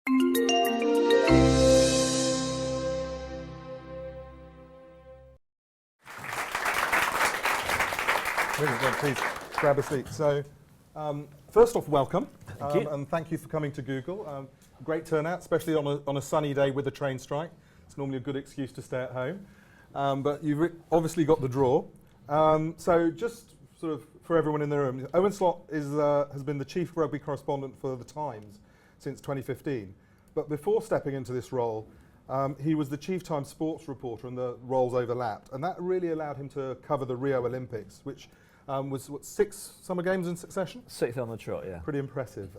Please grab a seat. So, first off, welcome. Thank you. And thank you for coming to Google. Great turnout, especially on a sunny day with a train strike. It's normally a good excuse to stay at home. But you've obviously got the draw. So just sort of for everyone in the room, Owen Slot has been the chief rugby correspondent for The Times since 2015. But before stepping into this role, he was the chief Times sports reporter and the roles overlapped. And that really allowed him to cover the Rio Olympics, which was, 6 summer games in succession? 6 on the trot, yeah. Pretty impressive.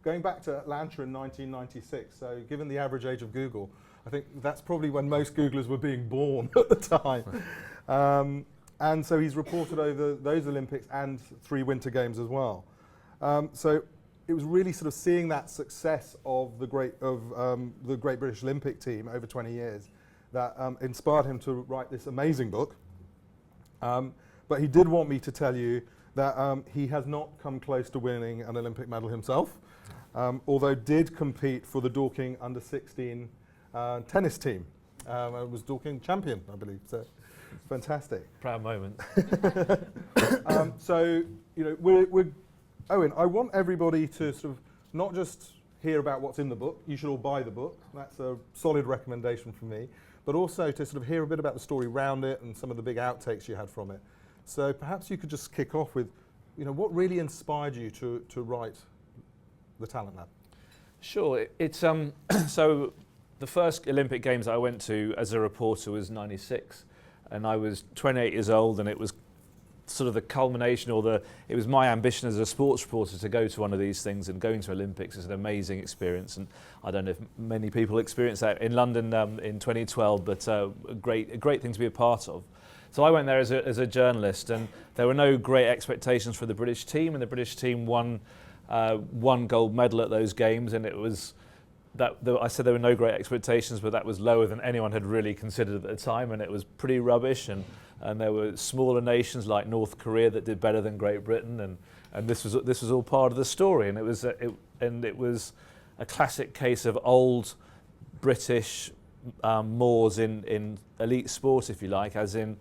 Going back to Atlanta in 1996, so given the average age of Google, I think that's probably when most Googlers were being born at the time. And so he's reported over those Olympics and 3 Winter Games as well. So it was really sort of seeing that success of the great British Olympic team over 20 years that inspired him to write this amazing book. But he did want me to tell you that he has not come close to winning an Olympic medal himself, although did compete for the Dorking under-16 tennis team. Was Dorking champion, I believe. So fantastic. Proud moment. So, you know, we're Owen, I want everybody to sort of not just hear about what's in the book. You should all buy the book. That's a solid recommendation from me. But also to sort of hear a bit about the story around it and some of the big outtakes you had from it. So perhaps you could just kick off with, you know, what really inspired you to write The Talent Lab? Sure. It's so the first Olympic Games I went to as a reporter was '96, and I was 28 years old, and it was sort of the culmination, it was my ambition as a sports reporter to go to one of these things, and going to Olympics is an amazing experience, and I don't know if many people experience that in London in 2012, but a great thing to be a part of. So I went there as a journalist, and there were no great expectations for the British team, and the British team won one gold medal at those games, and it was I said there were no great expectations, but that was lower than anyone had really considered at the time, and it was pretty rubbish, and there were smaller nations like North Korea that did better than Great Britain, and this was all part of the story, and it was a classic case of old British mores in elite sport, if you like, as in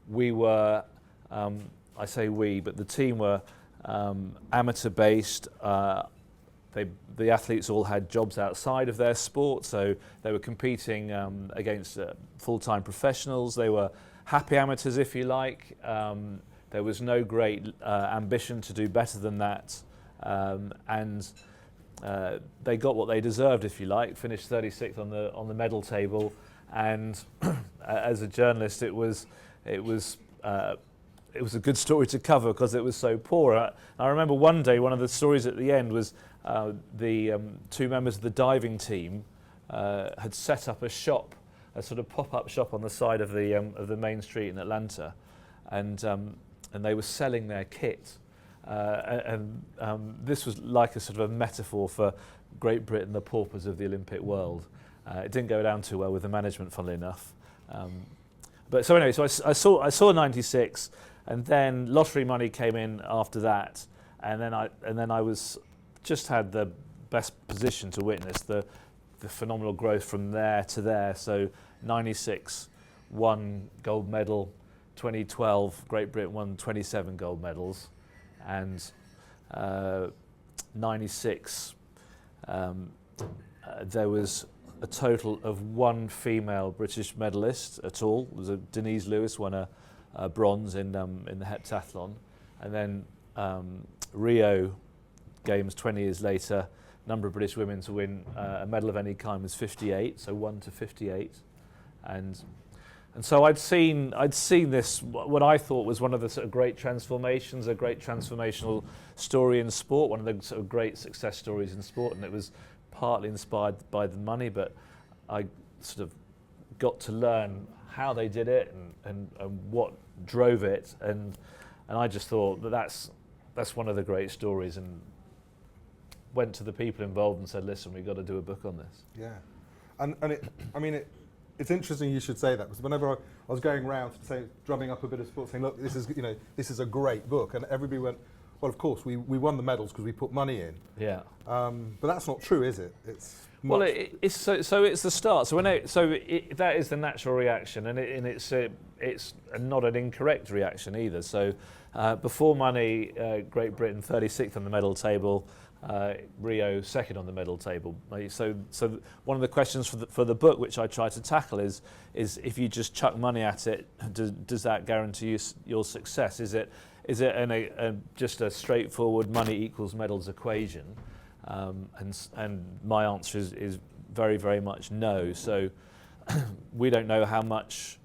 we were, I say we, but the team were amateur based. The athletes all had jobs outside of their sport, so they were competing against full-time professionals. They were happy amateurs, if you like. There was no great ambition to do better than that, and they got what they deserved, if you like. Finished 36th on the medal table, and as a journalist, it was a good story to cover because it was so poor. I remember one day, one of the stories at the end was the 2 members of the diving team had set up a shop, a sort of pop-up shop on the side of the main street in Atlanta, and they were selling their kit. This was like a sort of a metaphor for Great Britain, the paupers of the Olympic world. It didn't go down too well with the management, funnily enough. But so anyway, so I saw '96, and then lottery money came in after that, and then I was just had the best position to witness the phenomenal growth from there to there. So '96, 1 gold medal. 2012, Great Britain won 27 gold medals, and '96 there was a total of 1 female British medalist at all. It was Denise Lewis won a bronze in the heptathlon, and then Rio Games 20 years later, number of British women to win a medal of any kind was 58, so 1 to 58, and so I'd seen this, what I thought was one of the sort of great transformations, a great transformational story in sport, one of the sort of great success stories in sport, and it was partly inspired by the money, but I sort of got to learn how they did it and what drove it, and I just thought that's one of the great stories, and went to the people involved and said, listen, we've got to do a book on this. Yeah, and it's interesting you should say that, because whenever I was going around drumming up a bit of sport, saying, look, this is a great book, and everybody went, well, of course, we won the medals because we put money in. Yeah. But that's not true, is it? Well, it's it's the start. So that is the natural reaction, and it's not an incorrect reaction either. So before money, Great Britain 36th on the medal table, Rio second on the medal table. So one of the questions for the book, which I try to tackle, is if you just chuck money at it, does that guarantee your success? Is it just a straightforward money equals medals equation? And my answer is very, very much no. So we don't know how much,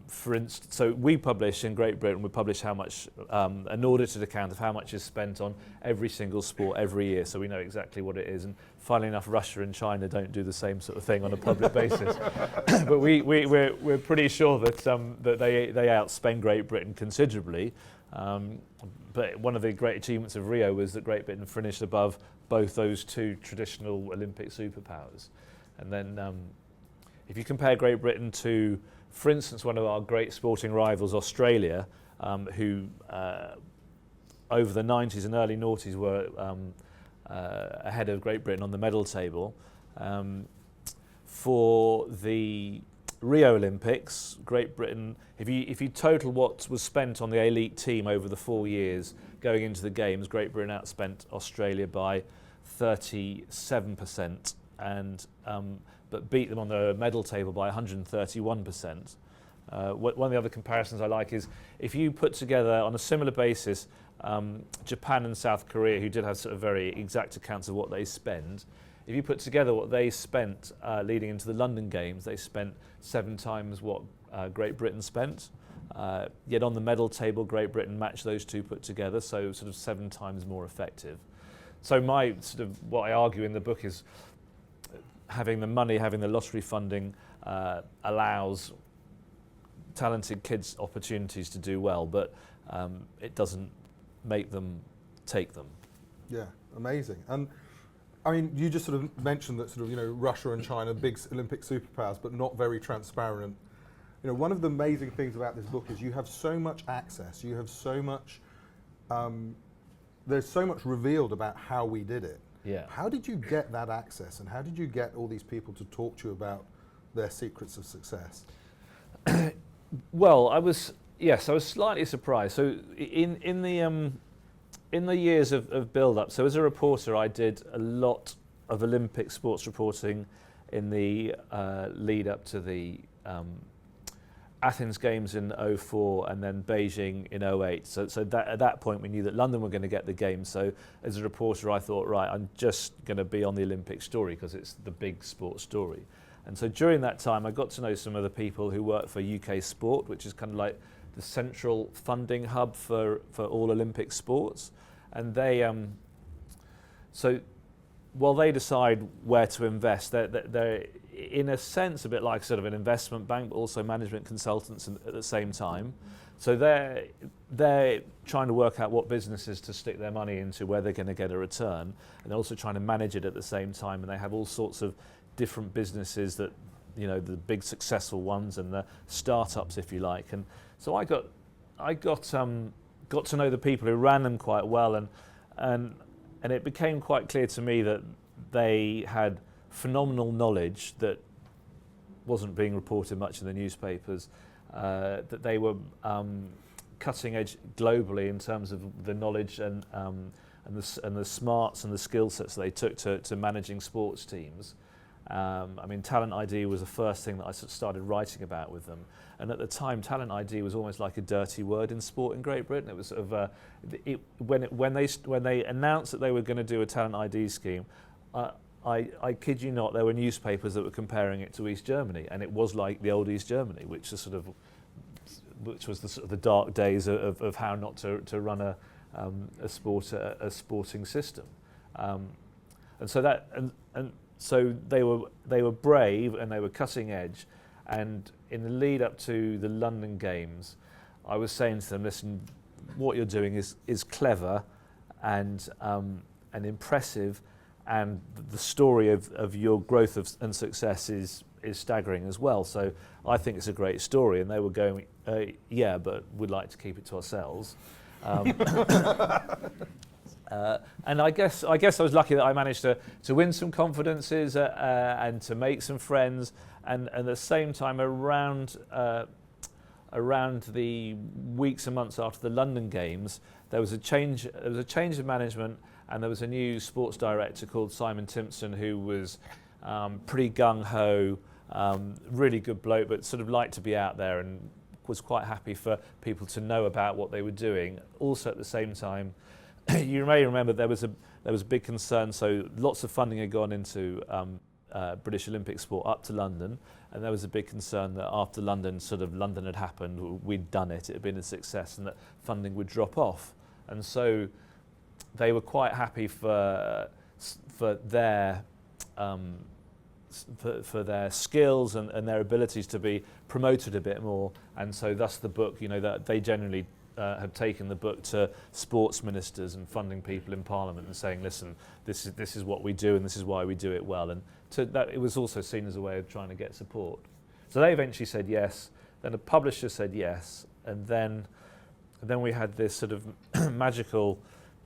for instance, so we publish in Great Britain, we publish how much, an audited account of how much is spent on every single sport every year, so we know exactly what it is. And funnily enough, Russia and China don't do the same sort of thing on a public basis. But we're pretty sure that they outspend Great Britain considerably. But one of the great achievements of Rio was that Great Britain finished above both those two traditional Olympic superpowers. And then if you compare Great Britain to, for instance, one of our great sporting rivals, Australia, who over the 90s and early noughties were ahead of Great Britain on the medal table. For the Rio Olympics, Great Britain, if you total what was spent on the elite team over the 4 years going into the games, Great Britain outspent Australia by 37%, but beat them on the medal table by 131%. One of the other comparisons I like is if you put together on a similar basis Japan and South Korea, who did have sort of very exact accounts of what they spend. If you put together what they spent leading into the London Games, they spent 7 times what Great Britain spent. Yet on the medal table, Great Britain matched those two put together, so sort of 7 times more effective. So my sort of what I argue in the book is having the money, having the lottery funding allows talented kids opportunities to do well, but it doesn't make them take them. Yeah, amazing. And I mean, you just sort of mentioned that sort of, Russia and China, big Olympic superpowers, but not very transparent. One of the amazing things about this book is you have so much access, you have so much, there's so much revealed about how we did it. Yeah. How did you get that access, and how did you get all these people to talk to you about their secrets of success? Well, I was slightly surprised. So in the years of build-up, so as a reporter, I did a lot of Olympic sports reporting in the lead up to the Athens Games in 2004 and then Beijing in 2008. So that, at that point we knew that London were going to get the Games. So as a reporter I thought, right, I'm just going to be on the Olympic story because it's the big sports story. And so during that time I got to know some of the people who work for UK Sport, which is kind of like the central funding hub for all Olympic sports. And they, so while they decide where to invest, they're in a sense a bit like sort of an investment bank, but also management consultants at the same time. So they're trying to work out what businesses to stick their money into, where they're going to get a return, and they're also trying to manage it at the same time. And they have all sorts of different businesses that, the big successful ones and the startups, if you like. And so I got to know the people who ran them quite well, and it became quite clear to me that they had phenomenal knowledge that wasn't being reported much in the newspapers, that they were cutting edge globally in terms of the knowledge and the smarts and the skill sets they took to managing sports teams. Talent ID was the first thing that I started writing about with them. And at the time, talent ID was almost like a dirty word in sport in Great Britain. It was sort of when they announced that they were going to do a talent ID scheme, I kid you not, there were newspapers that were comparing it to East Germany, and it was like the old East Germany, which was the sort of the dark days of how not to run a sporting system, and so they were brave and they were cutting edge. And in the lead up to the London Games, I was saying to them, listen, what you're doing is clever and impressive, and the story of your growth and success is staggering as well. So I think it's a great story. And they were going, yeah, but we'd like to keep it to ourselves. And I guess I was lucky that I managed to win some confidences and to make some friends, and at the same time around the weeks and months after the London Games, there was a change of management, and there was a new sports director called Simon Timpson, who was pretty gung-ho, really good bloke, but sort of liked to be out there and was quite happy for people to know about what they were doing. Also at the same time, you may remember there was a big concern, so lots of funding had gone into British Olympic sport up to London, and there was a big concern that after London had happened, we'd done it had been a success, and that funding would drop off. And so they were quite happy for their skills and their abilities to be promoted a bit more, and so thus the book, that they generally have taken the book to sports ministers and funding people in Parliament and saying, listen, this is what we do and this is why we do it well, and that it was also seen as a way of trying to get support. So they eventually said yes, then a publisher said yes, and then we had this sort of magical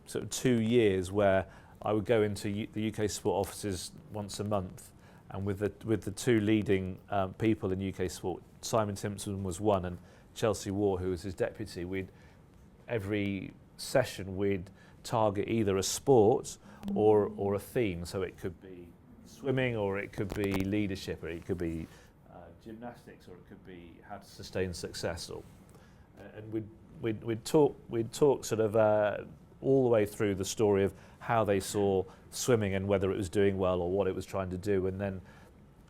sort of 2 years where I would go into the UK sport offices once a month, and with the two leading people in UK sport, Simon Timpson was one and Chelsea Ward, who was his deputy, every session we'd target either a sport or a theme. So it could be swimming, or it could be leadership, or it could be gymnastics, or it could be how to sustain success. And we'd talk sort of all the way through the story of how they saw swimming and whether it was doing well or what it was trying to do. And then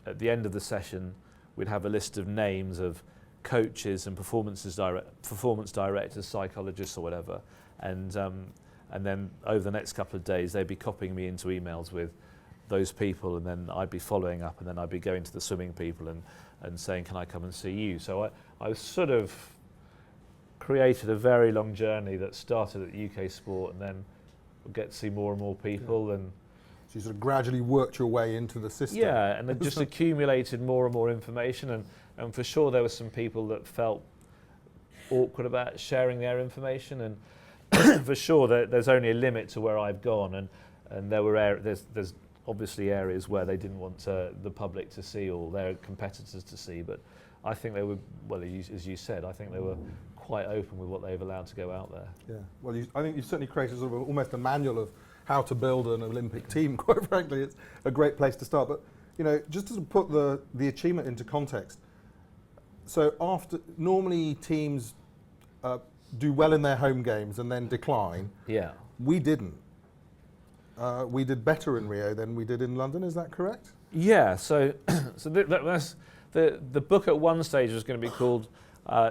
at the end of the session, we'd have a list of names of coaches and performance directors, psychologists, or whatever. And then over the next couple of days, they'd be copying me into emails with those people, and then I'd be following up, and then I'd be going to the swimming people and saying, can I come and see you? So I sort of created a very long journey that started at UK Sport, and then we'll get to see more and more people. Yeah. And so you sort of gradually worked your way into the system. Yeah, and then just accumulated more and more information, and for sure there were some people that felt awkward about sharing their information, and for sure there's only a limit to where I've gone, and there's obviously areas where they didn't want the public to see or their competitors to see, but I think they were, well, as you said, I think they were quite open with what they've allowed to go out there. Yeah, well, I think you've certainly created sort of almost a manual of how to build an Olympic team. Quite frankly, it's a great place to start. But just to put the achievement into context. So normally teams do well in their home games and then decline. Yeah, we didn't. We did better in Rio than we did in London. Is that correct? Yeah. So that's the book at one stage was going to be called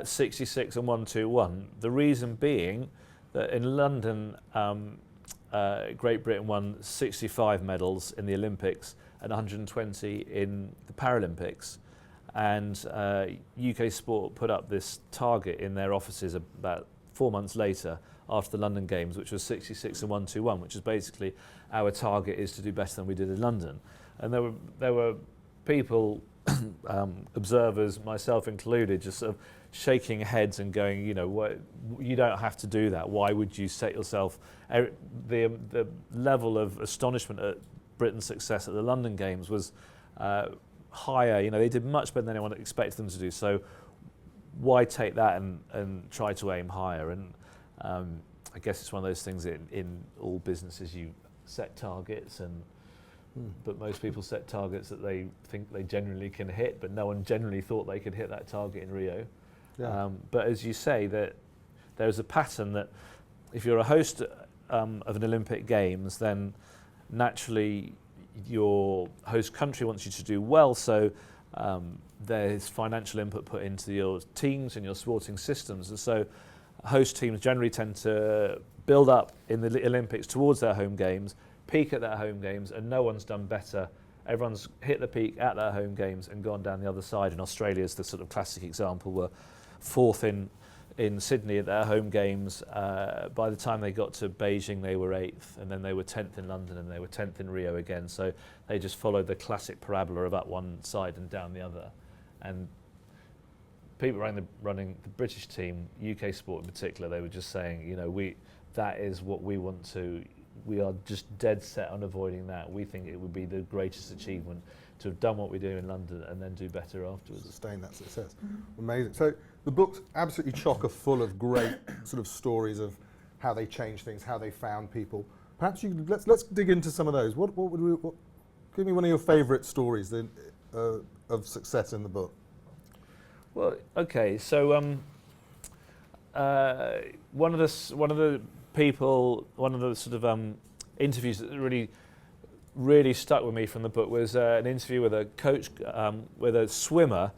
66 and 121. The reason being that in London, Great Britain won 65 medals in the Olympics and 120 in the Paralympics. And UK Sport put up this target in their offices about 4 months later after the London Games, which was 66 and 121, which is basically our target is to do better than we did in London. And there were people, observers, myself included, just sort of shaking heads and going, you don't have to do that. Why would you set yourself? The level of astonishment at Britain's success at the London Games was higher. They did much better than anyone expected them to do. So why take that and try to aim higher? And I guess it's one of those things in all businesses, you set targets, but most people set targets that they think they generally can hit, but no one generally thought they could hit that target in Rio. Yeah. But as you say, that there's a pattern that if you're a host of an Olympic Games, then naturally your host country wants you to do well, so there's financial input put into your teams and your sporting systems, and so host teams generally tend to build up in the Olympics towards their home games, peak at their home games, and no one's done better. Everyone's hit the peak at their home games and gone down the other side. And Australia's the sort of classic example, were fourth in Sydney at their home games. By the time they got to Beijing, they were 8th, and then they were 10th in London, and they were 10th in Rio again. So they just followed the classic parabola of up one side and down the other. And people running the British team, UK Sport in particular, they were just saying, that is what we want to we are just dead set on avoiding that. We think it would be the greatest achievement to have done what we do in London and then do better afterwards. Sustain that success. Amazing. So the book's absolutely chocker full of great sort of stories of how they changed things, how they found people. Perhaps you could, let's dig into some of those. Give me one of your favourite stories of success in the book. Well, okay. So one of the sort of interviews that really stuck with me from the book was an interview with a coach, with a swimmer,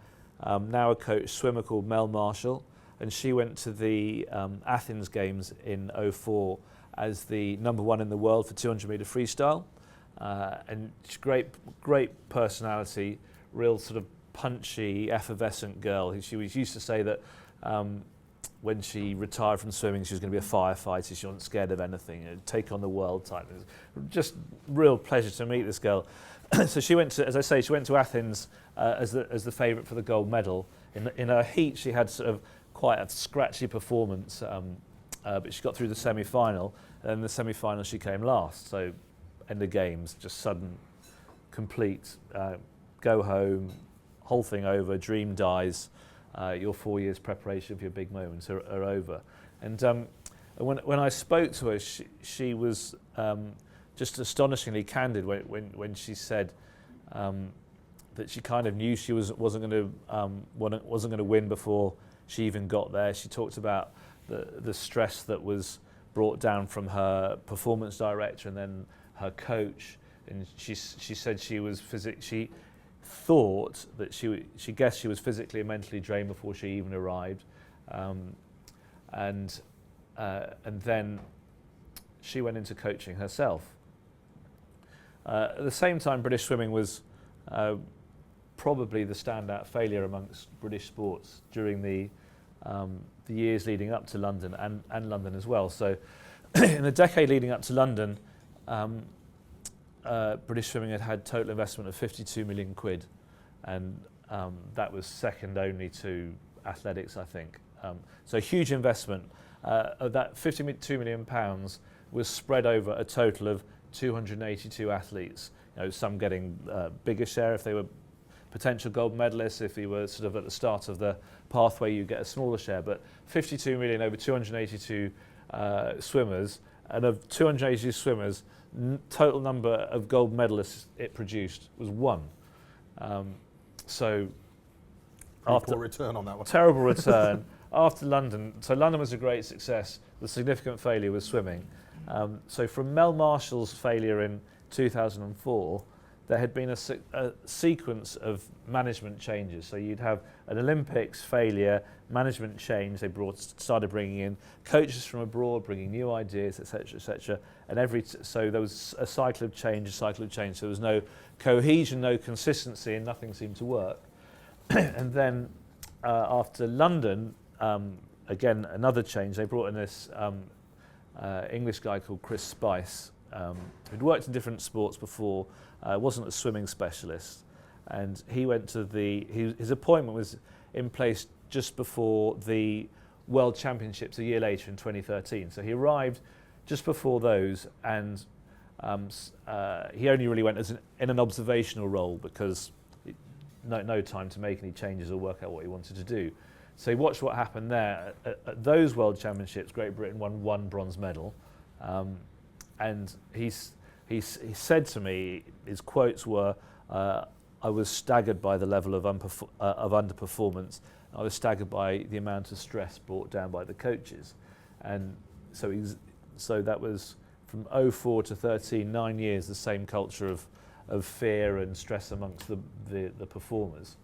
now a coach swimmer called Mel Marshall, and she went to the Athens Games in '04 as the #1 in the world for 200 metre freestyle, and she's great personality, real sort of punchy, effervescent girl. She used to say that when she retired from swimming, she was going to be a firefighter. She wasn't scared of anything. Take on the world type. It was just real pleasure to meet this girl. So she went to, as I say, she went to Athens as the favourite for the gold medal. In her heat, she had sort of quite a scratchy performance, but she got through the semi-final. And in the semi-final, she came last. So end of games, just sudden, complete, go home, whole thing over, dream dies. Your 4 years preparation for your big moments are over. And when I spoke to her, she was just astonishingly candid when she said that she kind of knew she wasn't going to win before she even got there. She talked about the stress that was brought down from her performance director and then her coach, and she said she thought that she guessed she was physically and mentally drained before she even arrived, and then she went into coaching herself. At the same time, British swimming was probably the standout failure amongst British sports during the years leading up to London and London as well. So in the decade leading up to London, British swimming had total investment of 52 million quid, and that was second only to athletics, I think. So huge investment. Of that 52 million pounds was spread over a total of 282 athletes. Some getting bigger share if they were potential gold medalists. If you were sort of at the start of the pathway, you get a smaller share. But 52 million over 282 swimmers, and of 282 swimmers, total number of gold medalists it produced was 1. So after return on that one. Terrible return. After London, so London was a great success. The significant failure was swimming. So from Mel Marshall's failure in 2004, there had been a sequence of management changes. So you'd have an Olympics failure, management change. They started bringing in coaches from abroad, bringing new ideas, etc., etc. And so there was a cycle of change, So there was no cohesion, no consistency, and nothing seemed to work. And then after London, again another change. They brought in this English guy called Chris Spice, who'd worked in different sports before. Wasn't a swimming specialist, and he went to his appointment was in place just before the World Championships a year later in 2013. So he arrived just before those, and he only really went in an observational role because no time to make any changes or work out what he wanted to do. So he watched what happened there. At those World Championships, Great Britain won 1 bronze medal, and he said to me, his quotes were, I was staggered by the level of underperformance. I was staggered by the amount of stress brought down by the coaches. And so that was from '04 to 13, 9 years, the same culture of fear and stress amongst the performers.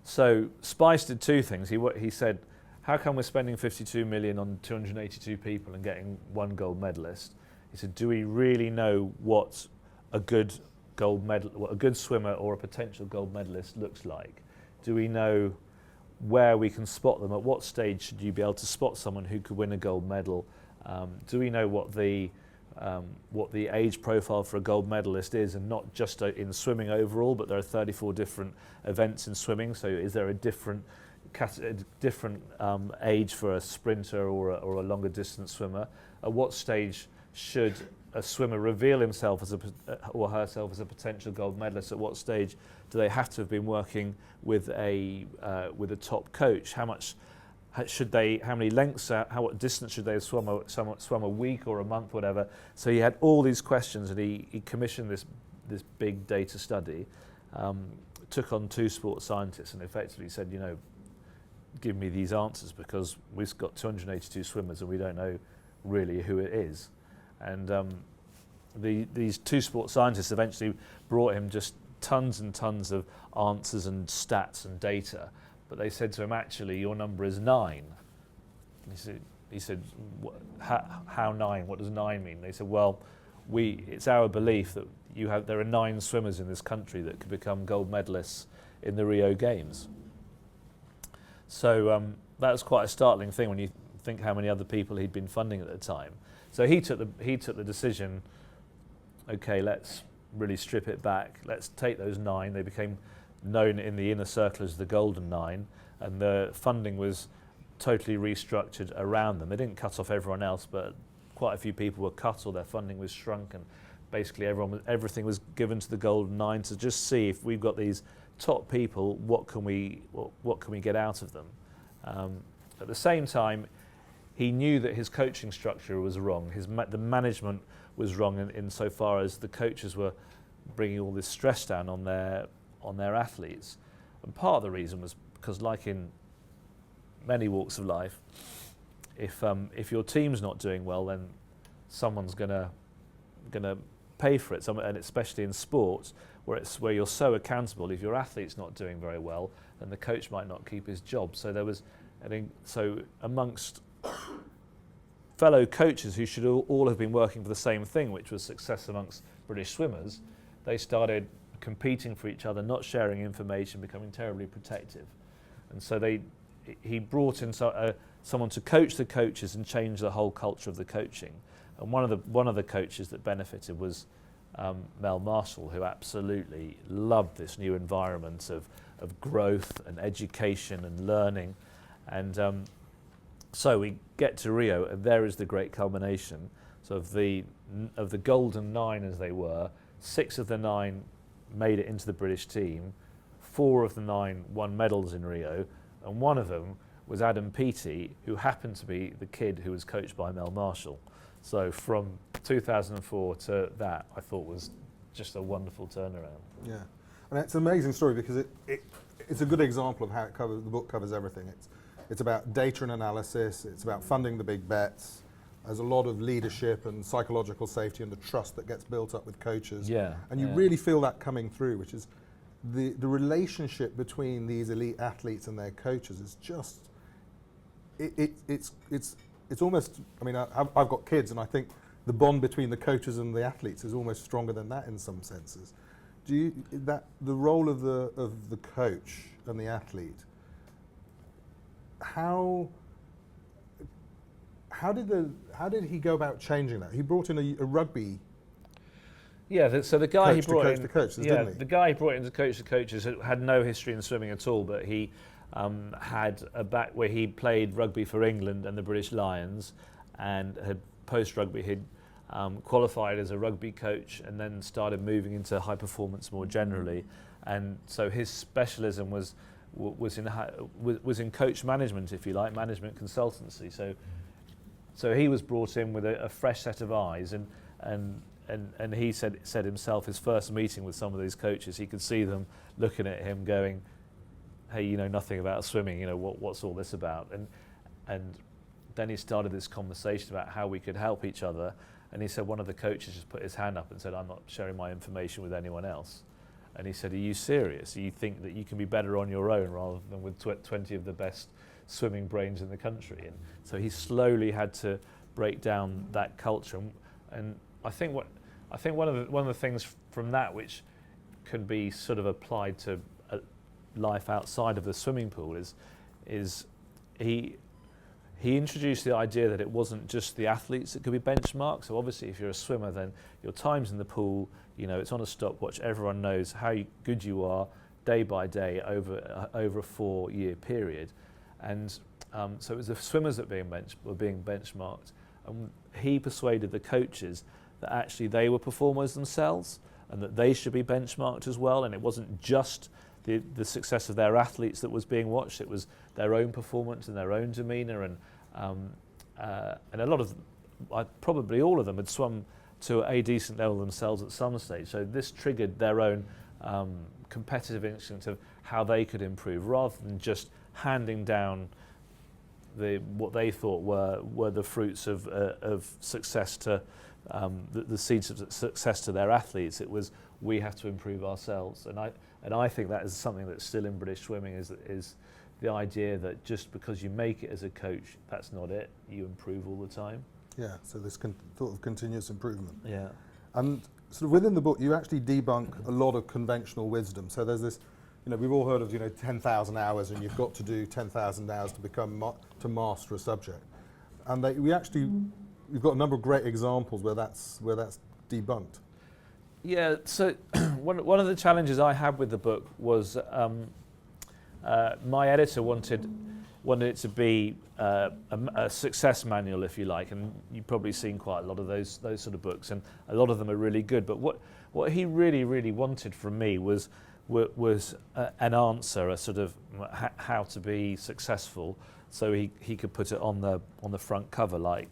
So Spice did 2 things. He said, how come we're spending 52 million on 282 people and getting 1 gold medalist? He said, do we really know what a good swimmer or a potential gold medalist looks like? Do we know where we can spot them? At what stage should you be able to spot someone who could win a gold medal? Do we know what the age profile for a gold medalist is, and not just in swimming overall, but there are 34 different events in swimming. So is there a different age for a sprinter or a longer distance swimmer? at what stage should a swimmer reveal himself as or herself as a potential gold medalist? At what stage do they have to have been working with a top coach? How many lengths, what distance should they have swum a week or a month, whatever? So he had all these questions, and he commissioned this big data study, took on 2 sports scientists, and effectively said, give me these answers, because we've got 282 swimmers and we don't know really who it is. And these 2 sports scientists eventually brought him just tons and tons of answers and stats and data, but they said to him, actually, your number is 9. And he said, how 9? What does 9 mean? They said, well, it's our belief that there are 9 swimmers in this country that could become gold medalists in the Rio Games. So that was quite a startling thing when you think how many other people he'd been funding at the time. So he took the decision, okay, let's really strip it back. Let's take those 9. They became known in the inner circle as the Golden 9, and the funding was totally restructured around them. They didn't cut off everyone else, but quite a few people were cut, or their funding was shrunk, and basically everything was given to the Golden 9 to just see, if we've got these top people, what can we get out of them? At the same time, he knew that his coaching structure was wrong. The management was wrong insofar as the coaches were bringing all this stress down on their athletes. And part of the reason was because, like in many walks of life, if your team's not doing well, then someone's gonna pay for it. And especially in sports, where you're so accountable. If your athlete's not doing very well, then the coach might not keep his job. So there was, amongst fellow coaches who should all have been working for the same thing, which was success amongst British swimmers, they started competing for each other, not sharing information, becoming terribly protective. And so he brought in someone to coach the coaches and change the whole culture of the coaching. And one of the coaches that benefited was Mel Marshall, who absolutely loved this new environment of growth and education and learning. And so we get to Rio, and there is the great culmination. So of the Golden 9, as they were, 6 of the 9 made it into the British team. 4 of the 9 won medals in Rio, and one of them was Adam Peaty, who happened to be the kid who was coached by Mel Marshall. So from 2004 to that, I thought was just a wonderful turnaround. Yeah, and it's an amazing story because it's a good example of how the book covers everything. It's about data and analysis. It's about funding the big bets. There's a lot of leadership and psychological safety and the trust that gets built up with coaches. Yeah, and you really feel that coming through, which is the relationship between these elite athletes and their coaches is just it's almost. I mean, I've got kids, and I think the bond between the coaches and the athletes is almost stronger than that in some senses. The role of the coach and the athlete? How did he go about changing that? He brought in a rugby. Yeah, so the guy he brought in, the coaches, didn't he? The guy he brought in to coach the coaches had no history in swimming at all, but he had a back where he played rugby for England and the British Lions, and had post-rugby he'd qualified as a rugby coach, and then started moving into high performance more generally. And so his specialism was in coach management, if you like, management consultancy. So he was brought in with a fresh set of eyes, and he said himself, his first meeting with some of these coaches, he could see them looking at him going, hey, you know nothing about swimming, you know, what's all this about? And then he started this conversation about how we could help each other, and he said one of the coaches just put his hand up and said, I'm not sharing my information with anyone else. And he said, are you serious? You think that you can be better on your own rather than with 20 of the best swimming brains in the country? And so he slowly had to break down that culture. And I think one of the things from that which can be sort of applied to life outside of the swimming pool is he introduced the idea that it wasn't just the athletes that could be benchmarked. So obviously if you're a swimmer, then your time's in the pool, you know, it's on a stopwatch, everyone knows how good you are day by day over a 4-year period. And so it was the swimmers that were being benchmarked, And he persuaded the coaches that actually they were performers themselves and that they should be benchmarked as well. And it wasn't just the success of their athletes that was being watched, it was their own performance and their own demeanour. And a lot of, probably all of them had swum to a decent level themselves at some stage. So this triggered their own competitive instinct of how they could improve, rather than just handing down what they thought were the fruits of success to the seeds of success to their athletes. It was, we have to improve ourselves, and I think that is something that's still in British swimming, is the idea that just because you make it as a coach, that's not it. You improve all the time. Yeah, so this sort of continuous improvement. Yeah. And sort of within the book, you actually debunk a lot of conventional wisdom. So there's this, we've all heard of 10,000 hours, and you've got to do 10,000 hours to become to master a subject. And we've got a number of great examples where that's debunked. Yeah. So one of the challenges I had with the book was my editor wanted it to be a success manual, if you like, and you've probably seen quite a lot of those sort of books, and a lot of them are really good. But what he really wanted from me was an answer, a sort of how to be successful, so he could put it on the front cover, like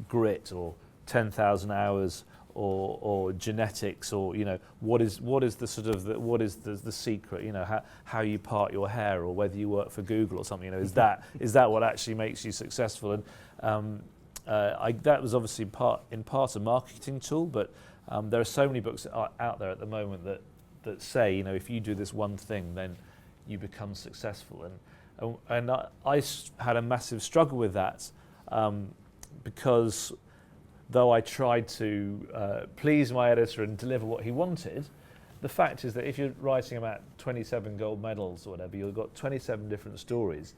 grit or 10,000 hours or genetics, or what is the sort of what is the secret, how you part your hair, or whether you work for Google or something, is that what actually makes you successful? And that was obviously in part a marketing tool, but there are so many books that are out there at the moment that say, if you do this one thing, then you become successful. And I had a massive struggle with that, because though I tried to please my editor and deliver what he wanted, the fact is that if you're writing about 27 gold medals or whatever, you've got 27 different stories.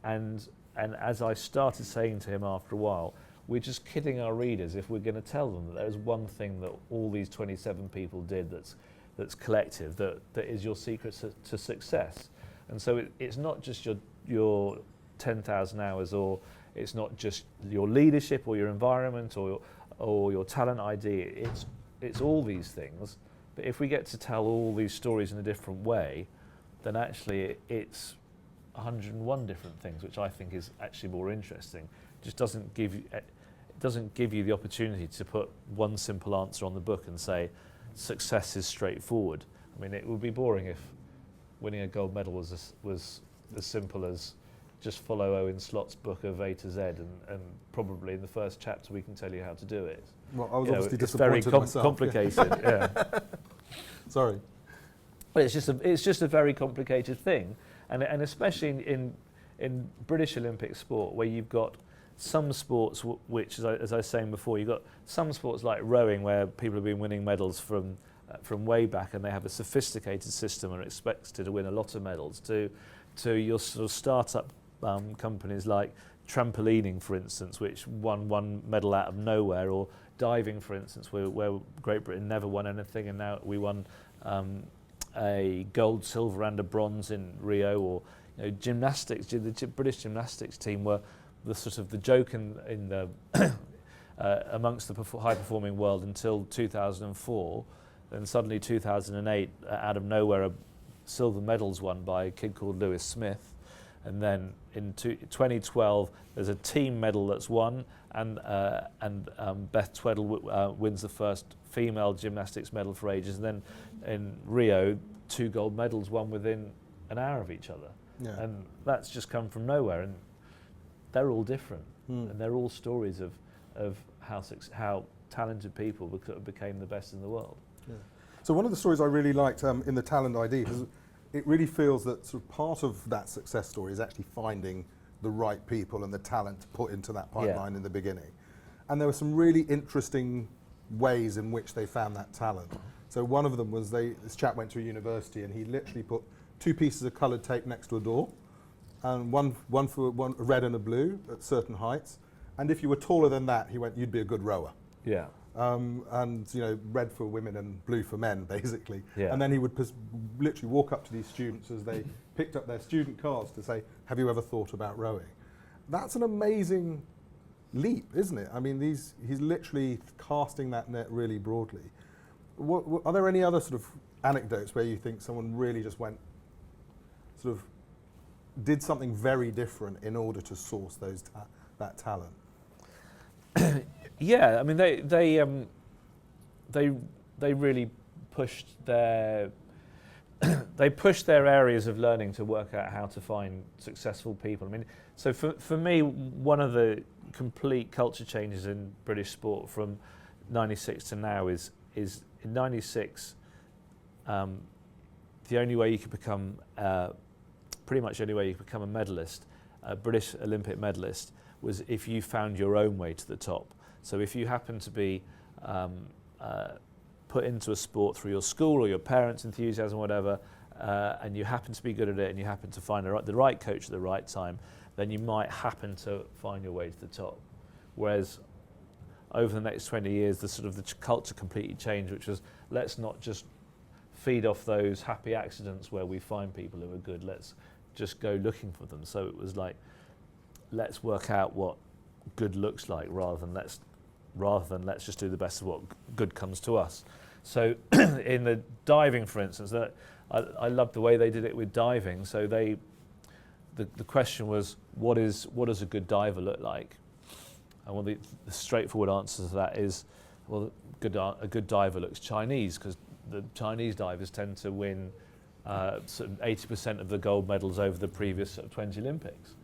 And as I started saying to him after a while, we're just kidding our readers if we're going to tell them that there's one thing that all these 27 people did that's collective, that is your secret to success. And so it's not just your 10,000 hours, or it's not just your leadership or your environment or your talent ID. It's all these things. But if we get to tell all these stories in a different way, then actually it's 101 different things, which I think is actually more interesting. It just doesn't give you the opportunity to put one simple answer on the book and say success is straightforward. I mean, it would be boring if winning a gold medal was as simple as just follow Owen Slot's book of A to Z, and probably in the first chapter we can tell you how to do it. Well, I was obviously disappointed. It's very complicated. Yeah. Sorry. But it's just a very complicated thing, and especially in British Olympic sport, where you've got some sports which, as I was saying before, you've got some sports like rowing where people have been winning medals from way back, and they have a sophisticated system and are expected to win a lot of medals, to your sort of start-up companies like trampolining, for instance, which won one medal out of nowhere, or diving, for instance, where Great Britain never won anything, and now we won a gold, silver and a bronze in Rio. Or gymnastics, the British gymnastics team were the sort of the joke in the amongst the high-performing world until 2004. Then suddenly 2008, out of nowhere, silver medals won by a kid called Lewis Smith. And then in 2012, there's a team medal that's won, and Beth Tweddle wins the first female gymnastics medal for ages. And then in Rio, 2 gold medals won within an hour of each other. Yeah. And that's just come from nowhere. And they're all different, and they're all stories of how talented people became the best in the world. Yeah. So one of the stories I really liked in the Talent ID, because it really feels that sort of part of that success story is actually finding the right people and the talent to put into that pipeline in the beginning. And there were some really interesting ways in which they found that talent. So one of them was this chap went to a university, and he literally put 2 pieces of coloured tape next to a door, and one a red and a blue at certain heights. And if you were taller than that, he went, you'd be a good rower. Yeah. And red for women and blue for men, basically. Yeah. And then he would literally walk up to these students as they picked up their student cards to say, have you ever thought about rowing? That's an amazing leap, isn't it? I mean, he's literally casting that net really broadly. What are there any other sort of anecdotes where you think someone really just went, sort of, did something very different in order to source that talent? Yeah, I mean they really pushed their they pushed their areas of learning to work out how to find successful people. I mean, so for me, one of the complete culture changes in British sport from '96 to now is in '96, the only way you could become pretty much the only way you could become a medalist, a British Olympic medalist, was if you found your own way to the top. So if you happen to be put into a sport through your school or your parents' enthusiasm or whatever, and you happen to be good at it and you happen to find the right coach at the right time, then you might happen to find your way to the top. Whereas over the next 20 years, the culture completely changed, which was, let's not just feed off those happy accidents where we find people who are good, let's just go looking for them. So it was like, let's work out what good looks like rather than let's just do the best of what good comes to us. So in the diving, for instance, I loved the way they did it with diving. So the question was, what does a good diver look like? And one of the straightforward answers to that is, well, a good diver looks Chinese, because the Chinese divers tend to win sort of 80% of the gold medals over the previous sort of 20 Olympics.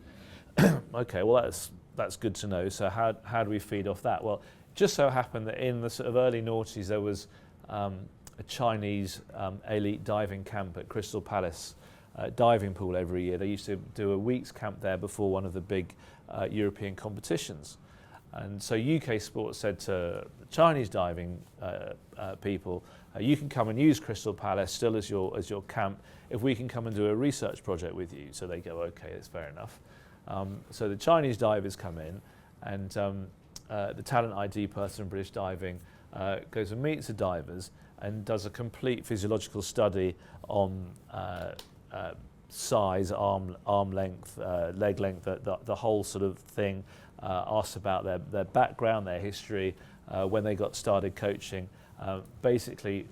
Okay, well that's good to know. So how do we feed off that? Well, it just so happened that in the sort of early noughties there was a Chinese elite diving camp at Crystal Palace diving pool every year. They used to do a week's camp there before one of the big European competitions. And so UK Sport said to the Chinese diving people, you can come and use Crystal Palace still as your camp if we can come and do a research project with you. So they go, okay, that's fair enough. So the Chinese divers come in, and the talent ID person in British diving goes and meets the divers and does a complete physiological study on size, arm length, leg length, the whole sort of thing. Asks about their background, their history, when they got started coaching. Basically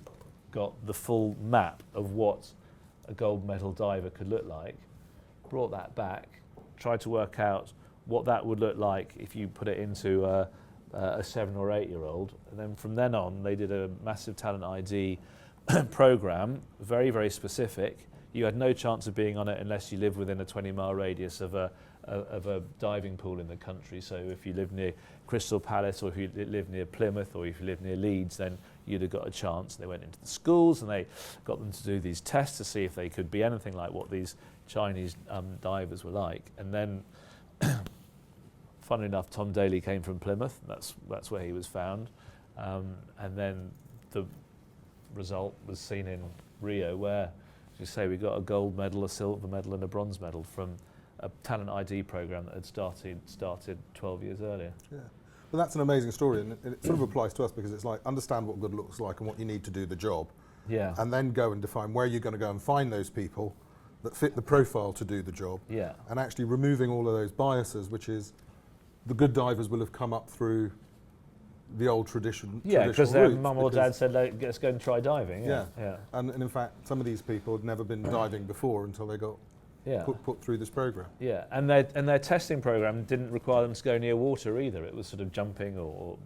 got the full map of what a gold medal diver could look like, brought that back, tried to work out what that would look like if you put it into a 7 or 8 year old. And then from then on, they did a massive talent ID program, very, very specific. You had no chance of being on it unless you lived within a 20-mile radius of a diving pool in the country. So if you live near Crystal Palace, or if you live near Plymouth, or if you live near Leeds, then you'd have got a chance. They went into the schools and they got them to do these tests to see if they could be anything like what these Chinese divers were like. And then, funnily enough, Tom Daley came from Plymouth. That's where he was found. And then the result was seen in Rio, where, as you say, we got a gold medal, a silver medal, and a bronze medal from a talent ID program that had started 12 years earlier. Yeah, well, that's an amazing story, and it sort of applies to us, because it's like, understand what good looks like and what you need to do the job. Yeah. And then go and define where you're going to go and find those people that fit the profile to do the job. Yeah. And actually removing all of those biases, which is the good divers will have come up through the old tradition. Yeah, because their mum or dad said, let's go and try diving. Yeah. And in fact, some of these people had never been diving before until they got put through this program. Yeah, and their testing program didn't require them to go near water either. It was sort of jumping or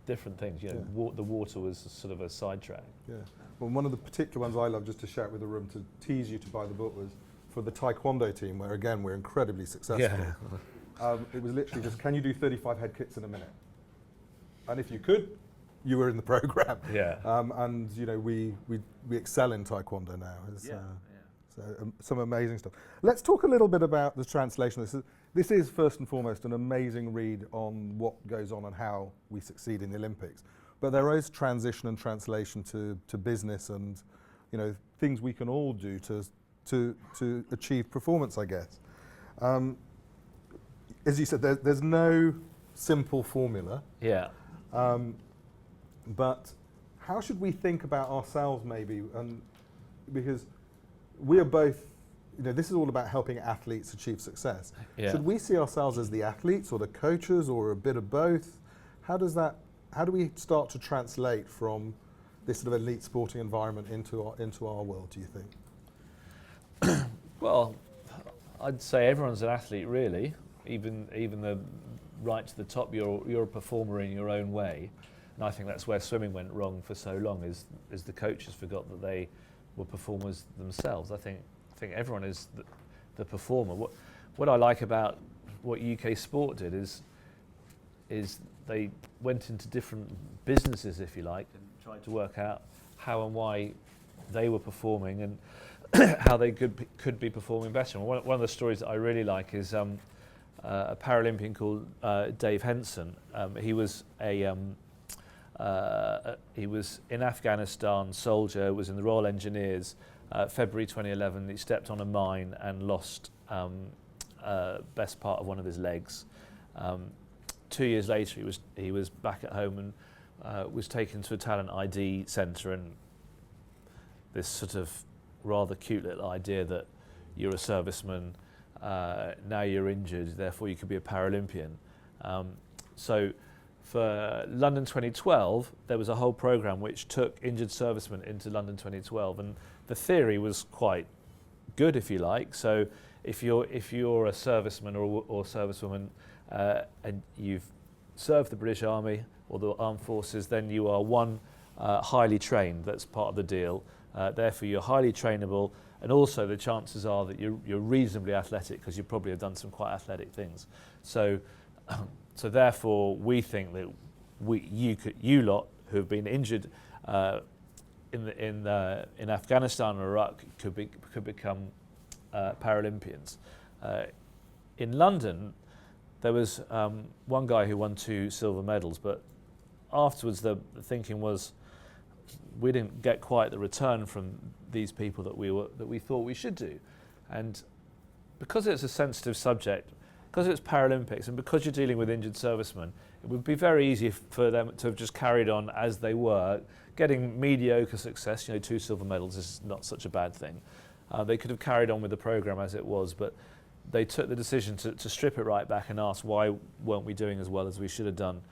different things. You know, the water was sort of a sidetrack. Yeah. Well, one of the particular ones I love, just to share it with the room, to tease you to buy the book, was for the Taekwondo team, where again we're incredibly successful. Yeah. It was literally just, can you do 35 head kicks in a minute? And if you could, you were in the program. Yeah. And you know, we excel in Taekwondo now. So some amazing stuff. Let's talk a little bit about the translation. This is first and foremost an amazing read on what goes on and how we succeed in the Olympics. But there is transition and translation to business and, you know, things we can all do to achieve performance, I guess. As you said, there's no simple formula. Yeah. But how should we think about ourselves, maybe? And because we are both, this is all about helping athletes achieve success. Yeah. Should we see ourselves as the athletes or the coaches or a bit of both? How do we start to translate from this sort of elite sporting environment into our world, do you think? Well, I'd say everyone's an athlete, really. Even the right to the top, you're a performer in your own way. And I think that's where swimming went wrong for so long, is the coaches forgot that they were performers themselves. I think everyone is the performer. What I like about what UK Sport did is they went into different businesses, if you like, and tried to work out how and why they were performing and how they could be performing better. And one of the stories that I really like is a Paralympian called Dave Henson. He was in Afghanistan, soldier, was in the Royal Engineers. February 2011, he stepped on a mine and lost best part of one of his legs. 2 years later, he was back at home and was taken to a talent ID centre, and this sort of rather cute little idea that you're a serviceman, now you're injured, therefore you could be a Paralympian. So for London 2012, there was a whole programme which took injured servicemen into London 2012, and the theory was quite good, if you like. So if you're a serviceman or servicewoman and you've served the British Army or the Armed Forces, then you are highly trained. That's part of the deal. Therefore, you're highly trainable, and also the chances are that you're reasonably athletic, because you probably have done some quite athletic things. So therefore, we think that you lot who have been injured in Afghanistan or Iraq could become Paralympians. In London, there was one guy who won 2 silver medals, but afterwards the thinking was we didn't get quite the return from these people that we thought we should do. And because it's a sensitive subject, because it's Paralympics, and because you're dealing with injured servicemen, it would be very easy for them to have just carried on as they were, getting mediocre success. 2 silver medals is not such a bad thing. They could have carried on with the programme as it was, but they took the decision to strip it right back and ask why weren't we doing as well as we should have done.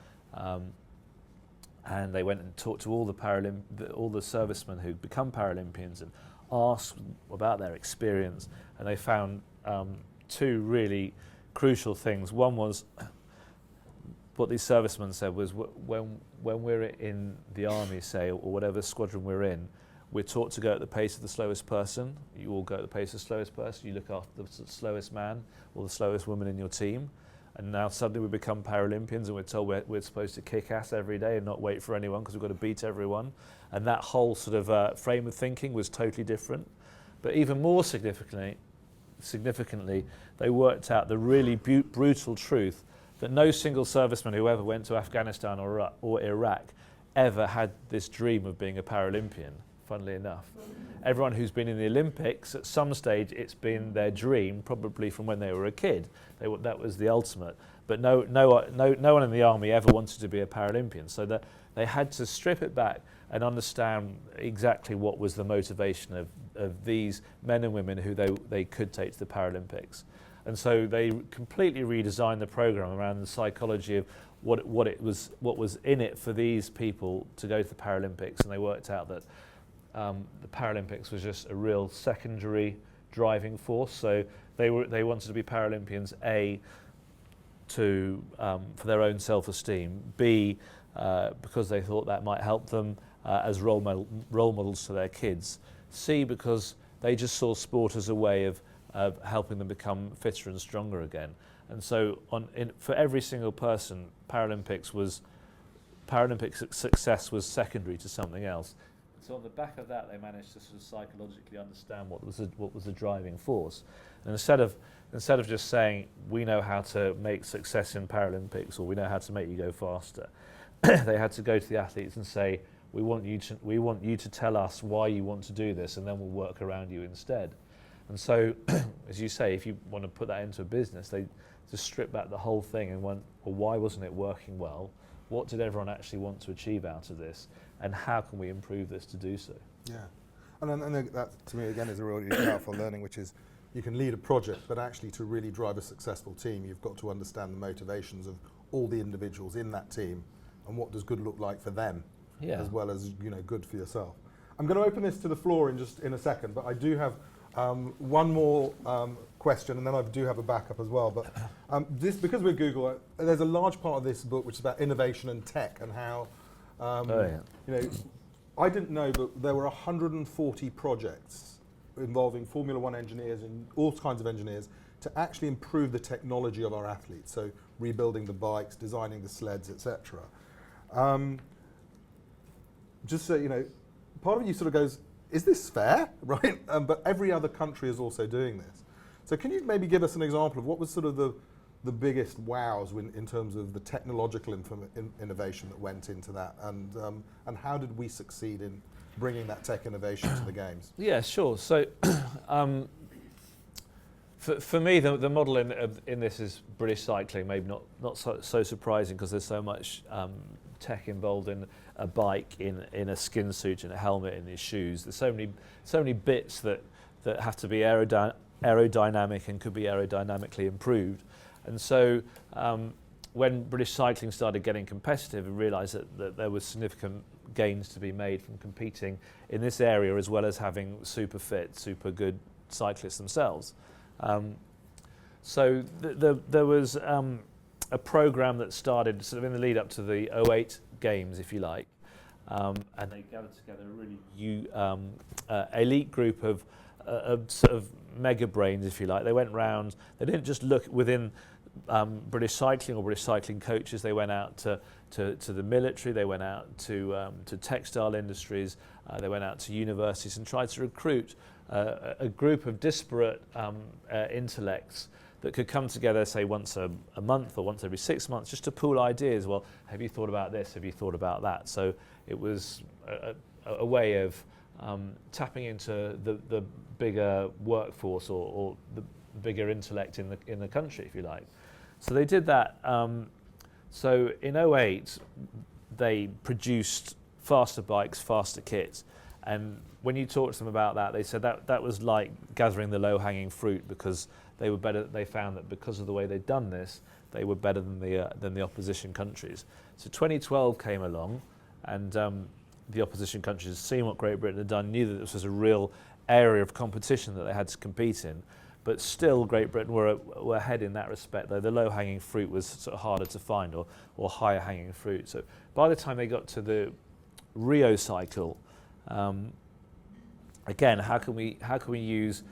And they went and talked to all the servicemen who'd become Paralympians and asked about their experience, and they found 2 really crucial things. One was, what these servicemen said was, when we're in the army, say, or whatever squadron we're in, we're taught to go at the pace of the slowest person. You all go at the pace of the slowest person. You look after the slowest man or the slowest woman in your team. And now suddenly we become Paralympians and we're told we're supposed to kick ass every day and not wait for anyone because we've got to beat everyone. And that whole sort of frame of thinking was totally different. But even more significantly, they worked out the really brutal truth that no single serviceman who ever went to Afghanistan or Iraq ever had this dream of being a Paralympian, funnily enough. Everyone who's been in the Olympics, at some stage it's been their dream, probably from when they were a kid. That was the ultimate. But no one in the army ever wanted to be a Paralympian. So that they had to strip it back and understand exactly what was the motivation of these men and women who they could take to the Paralympics. And so they completely redesigned the program around the psychology of what was in it for these people to go to the Paralympics, and they worked out that the Paralympics was just a real secondary driving force. So they wanted to be Paralympians, A, for their own self-esteem, B, because they thought that might help them as role models to their kids, C, because they just saw sport as a way of helping them become fitter and stronger again. And so for every single person, Paralympic success was secondary to something else. So on the back of that, they managed to sort of psychologically understand what was the driving force. And instead of just saying, we know how to make success in Paralympics, or we know how to make you go faster, they had to go to the athletes and say, we want you to tell us why you want to do this, and then we'll work around you instead. And so, as you say, if you want to put that into a business, they just strip back the whole thing and went, well, why wasn't it working well? What did everyone actually want to achieve out of this? And how can we improve this to do so? Yeah. And that, to me, again, is a really powerful learning, which is, you can lead a project, but actually to really drive a successful team, you've got to understand the motivations of all the individuals in that team and what does good look like for them, as well as good for yourself. I'm going to open this to the floor in a second, but I do have one more question, and then I do have a backup as well. But because we're Google, there's a large part of this book which is about innovation and tech and how, I didn't know, but there were 140 projects involving Formula One engineers and all kinds of engineers to actually improve the technology of our athletes. So rebuilding the bikes, designing the sleds, etc. Just so you know, part of you sort of goes, is this fair, right? But every other country is also doing this. So can you maybe give us an example of what was sort of the biggest wows in terms of the technological innovation that went into that, and how did we succeed in bringing that tech innovation to the games? Yeah, sure. So for me, the model in this is British cycling, maybe not so surprising because there's so much tech involved in a bike, in a skin suit, in a helmet, in his shoes. There's so many bits that have to be aerodynamic and could be aerodynamically improved. And so when British cycling started getting competitive and realised that there was significant gains to be made from competing in this area, as well as having super fit, super good cyclists themselves. So there was a programme that started sort of in the lead up to the 2008 Games, if you like, and they gathered together a really elite group of sort of mega brains, if you like. They went round. They didn't just look within British cycling or British cycling coaches. They went out to the military. They went out to textile industries. They went out to universities and tried to recruit a group of disparate intellects that could come together, say, once a month or once every 6 months, just to pool ideas. Well, have you thought about this? Have you thought about that? So it was a way of tapping into the bigger workforce or the bigger intellect in the country, if you like. So they did that. So in 2008, they produced faster bikes, faster kits. And when you talk to them about that, they said that was like gathering the low-hanging fruit, because they were better. They found that because of the way they'd done this, they were better than the opposition countries. So 2012 came along, and the opposition countries, seeing what Great Britain had done, knew that this was a real area of competition that they had to compete in. But still, Great Britain were ahead in that respect, though the low-hanging fruit was sort of harder to find, or higher-hanging fruit. So by the time they got to the Rio cycle, again, how can we use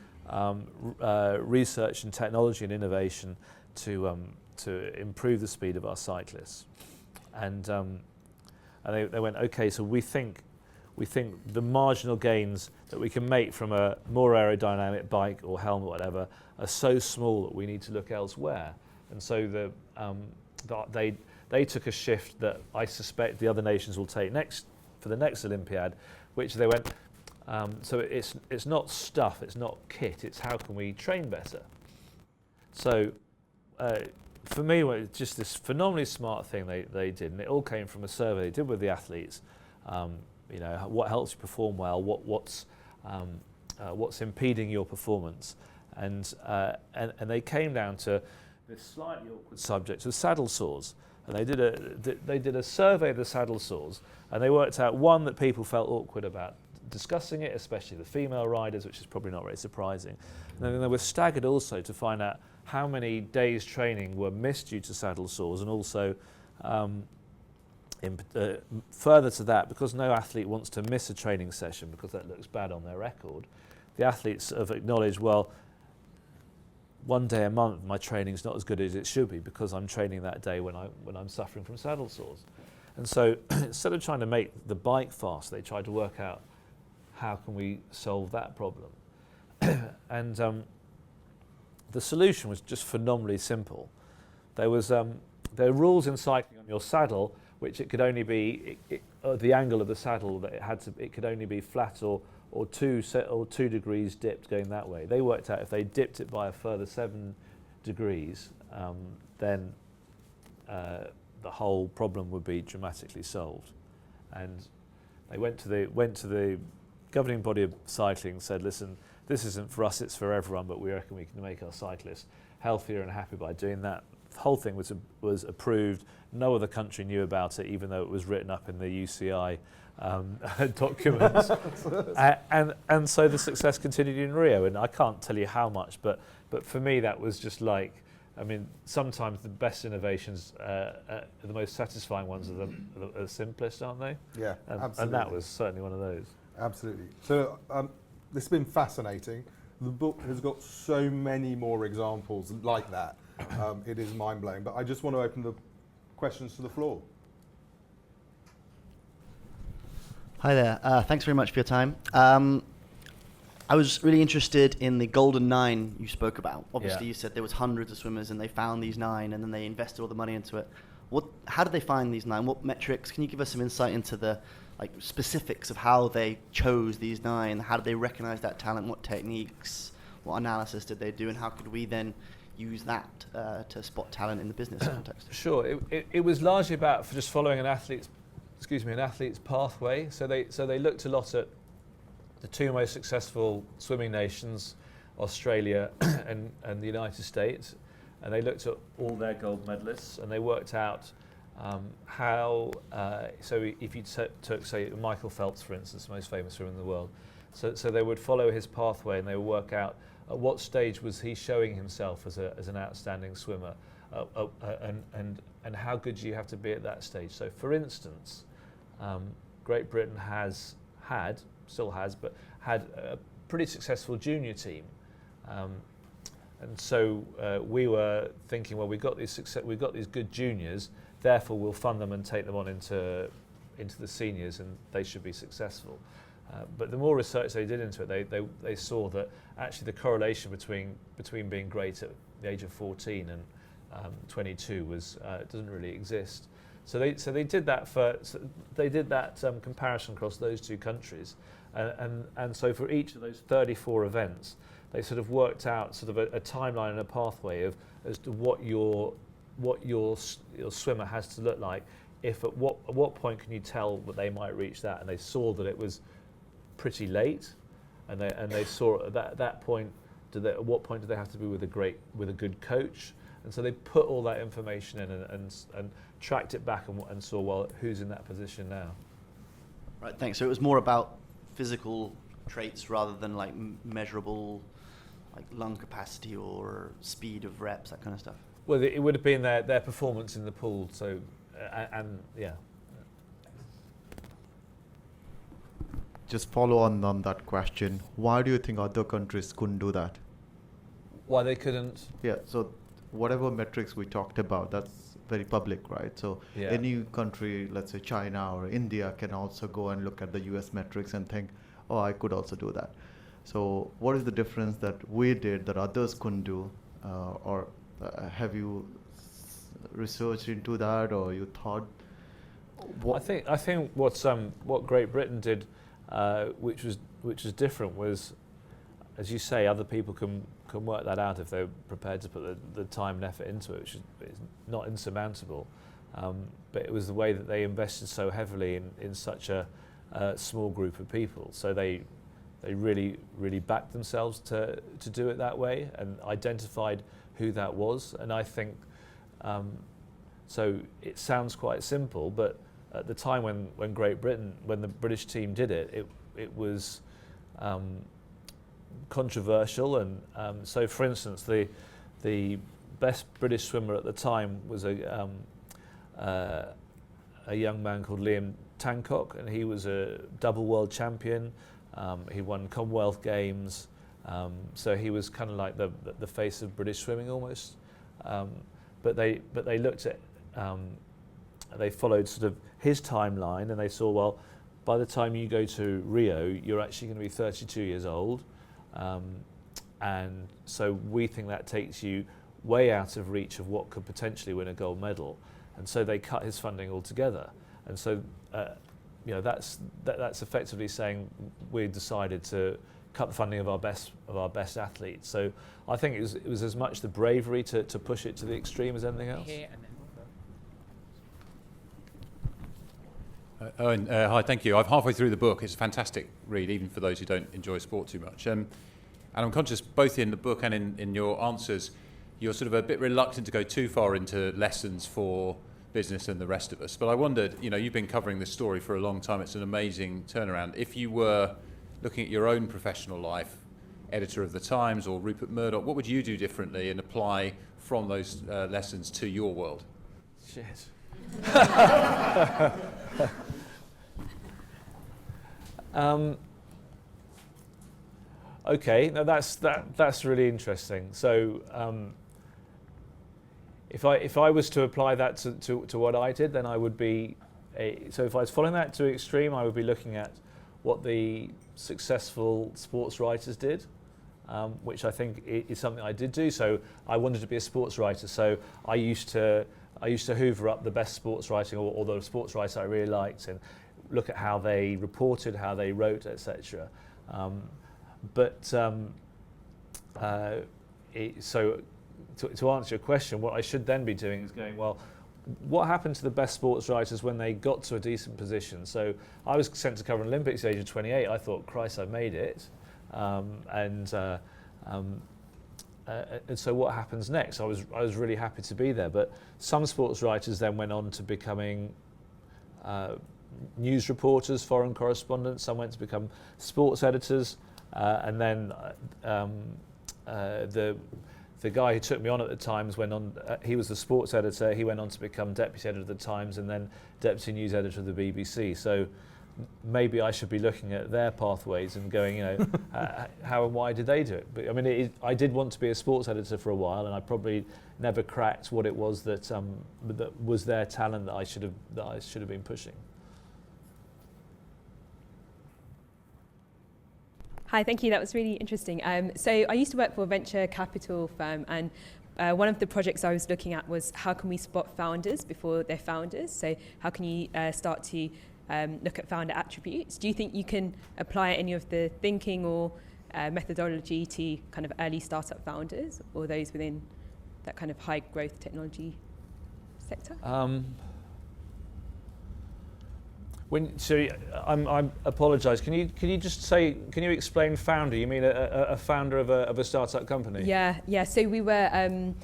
research and technology and innovation to improve the speed of our cyclists? And they went, okay, so we think the marginal gains that we can make from a more aerodynamic bike or helmet, whatever, are so small that we need to look elsewhere. And so they took a shift that I suspect the other nations will take for the next Olympiad, which they went, so it's not stuff, it's not kit, it's how can we train better. So for me, it's just this phenomenally smart thing they did, and it all came from a survey they did with the athletes. What helps you perform well, what's impeding your performance, and they came down to this slightly awkward subject of saddle sores, and they did a survey of the saddle sores, and they worked out one that people felt awkward about discussing it, especially the female riders, which is probably not very surprising. And then they were staggered also to find out how many days training were missed due to saddle sores, and also further to that, because no athlete wants to miss a training session because that looks bad on their record, the athletes have acknowledged, well, one day a month my training's not as good as it should be because I'm training that day when I'm suffering from saddle sores. And so instead of trying to make the bike fast, they tried to work out how can we solve that problem. And the solution was just phenomenally simple. There are rules in cycling on your saddle, which it could only be the angle of the saddle that it could only be flat or 2 degrees dipped going that way. They worked out if they dipped it by a further 7 degrees, then the whole problem would be dramatically solved. And they went to the governing body of cycling said, listen, this isn't for us, it's for everyone, but we reckon we can make our cyclists healthier and happy by doing that. The whole thing was approved. No other country knew about it, even though it was written up in the UCI documents. and so the success continued in Rio, and I can't tell you how much, but for me that was just like, I mean, sometimes the best innovations, the most satisfying ones are the simplest, aren't they? Yeah, absolutely. And that was certainly one of those. Absolutely. So this has been fascinating. The book has got so many more examples like that. It is mind-blowing. But I just want to open the questions to the floor. Hi there. Thanks very much for your time. I was really interested in the Golden Nine you spoke about. Obviously, you said there was hundreds of swimmers and they found these 9 and then they invested all the money into it. How did they find these 9? What metrics? Can you give us some insight into the specifics of how they chose these 9? How did they recognize that talent? What techniques? What analysis did they do? And how could we then use that to spot talent in the business context? Sure. It was largely about just following an athlete's pathway. So they looked a lot at the 2 most successful swimming nations, Australia and the United States, and they looked at all their gold medalists, and they worked out how. So if you took, say, Michael Phelps, for instance, the most famous swimmer in the world, so they would follow his pathway, and they would work out at what stage was he showing himself as an outstanding swimmer, and how good do you have to be at that stage. So, for instance, Great Britain still has, but had a pretty successful junior team, and so we were thinking, well, we've got these good juniors, therefore we'll fund them and take them on into the seniors, and they should be successful. But the more research they did into it, they saw that actually the correlation between being great at the age of 14 and 22 doesn't really exist. So they did that comparison across those 2 countries, and so for each of those 34 events, they sort of worked out sort of a timeline and a pathway as to what your swimmer has to look like. If at what point can you tell that they might reach that, and they saw that it was pretty late, and they saw at that point. At what point do they have to be with a good coach? And so they put all that information in and tracked it back and saw, well, who's in that position now. Right, thanks. So it was more about physical traits rather than measurable lung capacity or speed of reps, that kind of stuff. Well, it would have been their performance in the pool. So, yeah. Just follow on that question. Why do you think other countries couldn't do that? Why they couldn't? Yeah, so whatever metrics we talked about, that's very public, right? So any country, let's say China or India, can also go and look at the US metrics and think, oh, I could also do that. So what is the difference that we did that others couldn't do? Or have you researched into that, or you thought? I think what Great Britain did, which was different, was, as you say, other people can work that out if they're prepared to put the time and effort into it, which is not insurmountable. But it was the way that they invested so heavily in such a small group of people. So they really, really backed themselves to do it that way and identified who that was. And I think, so it sounds quite simple, but at the time when the British team did it, it was controversial, and so, for instance, the best British swimmer at the time was a young man called Liam Tancock, and he was a double world champion. He won Commonwealth Games, so he was kind of like the face of British swimming almost. But they looked at they followed sort of his timeline, and they saw, well, by the time you go to Rio, you're actually going to be 32 years old. And so we think that takes you way out of reach of what could potentially win a gold medal. And so they cut his funding altogether. And so, that's effectively saying we decided to cut the funding of our best athletes. So I think it was as much the bravery to push it to the extreme as anything else. Owen, hi, thank you. I'm halfway through the book. It's a fantastic read, even for those who don't enjoy sport too much. And I'm conscious, both in the book and in your answers, you're sort of a bit reluctant to go too far into lessons for business and the rest of us. But I wondered, you've been covering this story for a long time. It's an amazing turnaround. If you were looking at your own professional life, editor of the Times or Rupert Murdoch, what would you do differently and apply from those lessons to your world? Shit. Okay, now that's really interesting. So if I was to apply that to what I did, then I would be so if I was following that to extreme, I would be looking at what the successful sports writers did, which I think is something I did do. So I wanted to be a sports writer. So I used to hoover up the best sports writing or the sports writers I really liked and look at how they reported, how they wrote, etc. So to answer your question, what I should then be doing is going, well, what happened to the best sports writers when they got to a decent position? So I was sent to cover an Olympics at the age of 28. I thought, Christ, I made it. And so what happens next? I was really happy to be there. But some sports writers then went on to becoming news reporters, foreign correspondents. Some went to become sports editors. And then the guy who took me on at the Times went on, he was the sports editor, he went on to become deputy editor of the Times and then deputy news editor of the BBC. So maybe I should be looking at their pathways and going, how and why did they do it? But I mean, I did want to be a sports editor for a while, and I probably never cracked what it was that was their talent that I should have been pushing. Hi, thank you. That was really interesting. So I used to work for a venture capital firm, and one of the projects I was looking at was how can we spot founders before they're founders? So how can you start to look at founder attributes? Do you think you can apply any of the thinking or methodology to kind of early startup founders or those within that kind of high growth technology sector? I apologise. Can you just say? Can you explain founder? You mean a founder of a startup company? Yeah. So we were.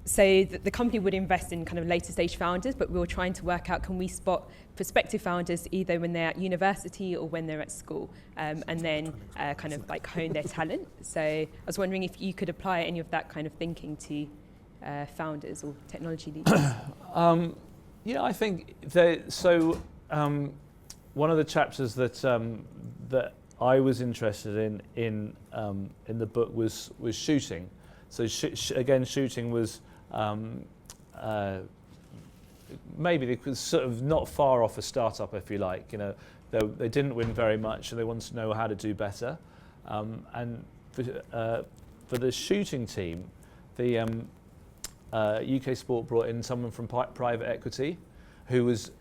So the company would invest in kind of later stage founders, but we were trying to work out, can we spot prospective founders either when they're at university or when they're at school, and then kind of like hone their talent. So I was wondering if you could apply any of that kind of thinking to founders or technology leaders. Yeah, I think one of the chapters that I was interested in the book was shooting. So again, shooting was maybe they was sort of not far off a startup, if you like. They didn't win very much, and they wanted to know how to do better. And for the shooting team, the UK Sport brought in someone from private equity, who was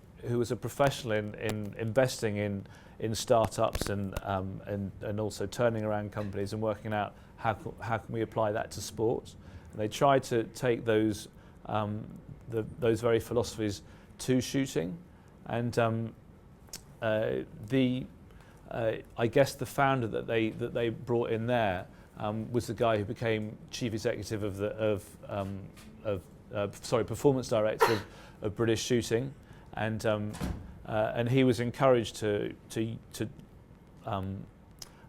a professional in investing in startups and also turning around companies and working out how can we apply that to sports. And they tried to take those very philosophies to shooting, and I guess the founder that they brought in there was the guy who became chief executive performance director of British Shooting. And he was encouraged to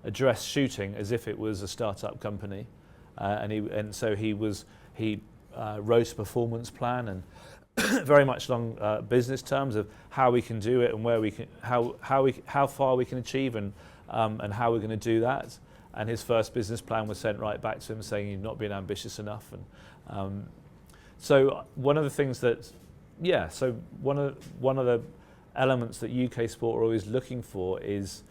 address shooting as if it was a startup company, and so he wrote a performance plan and very much along business terms of how we can do it and where we can how far we can achieve and how we're going to do that. And his first business plan was sent right back to him saying you've not been ambitious enough. And so one of the things that one of the elements that UK Sport are always looking for is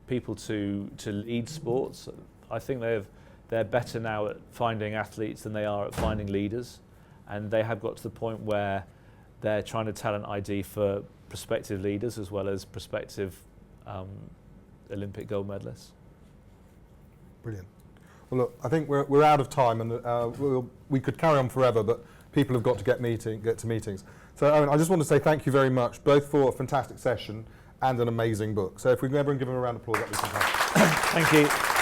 people to lead sports. I think they're better now at finding athletes than they are at finding leaders, and they have got to the point where they're trying to talent ID for prospective leaders as well as prospective Olympic gold medalists. Brilliant. Well, look, I think we're out of time, and we could carry on forever, but people have got to get to meetings. So Owen, I just want to say thank you very much, both for a fantastic session and an amazing book. So if we can ever give him a round of applause, that'd be fantastic. Thank you.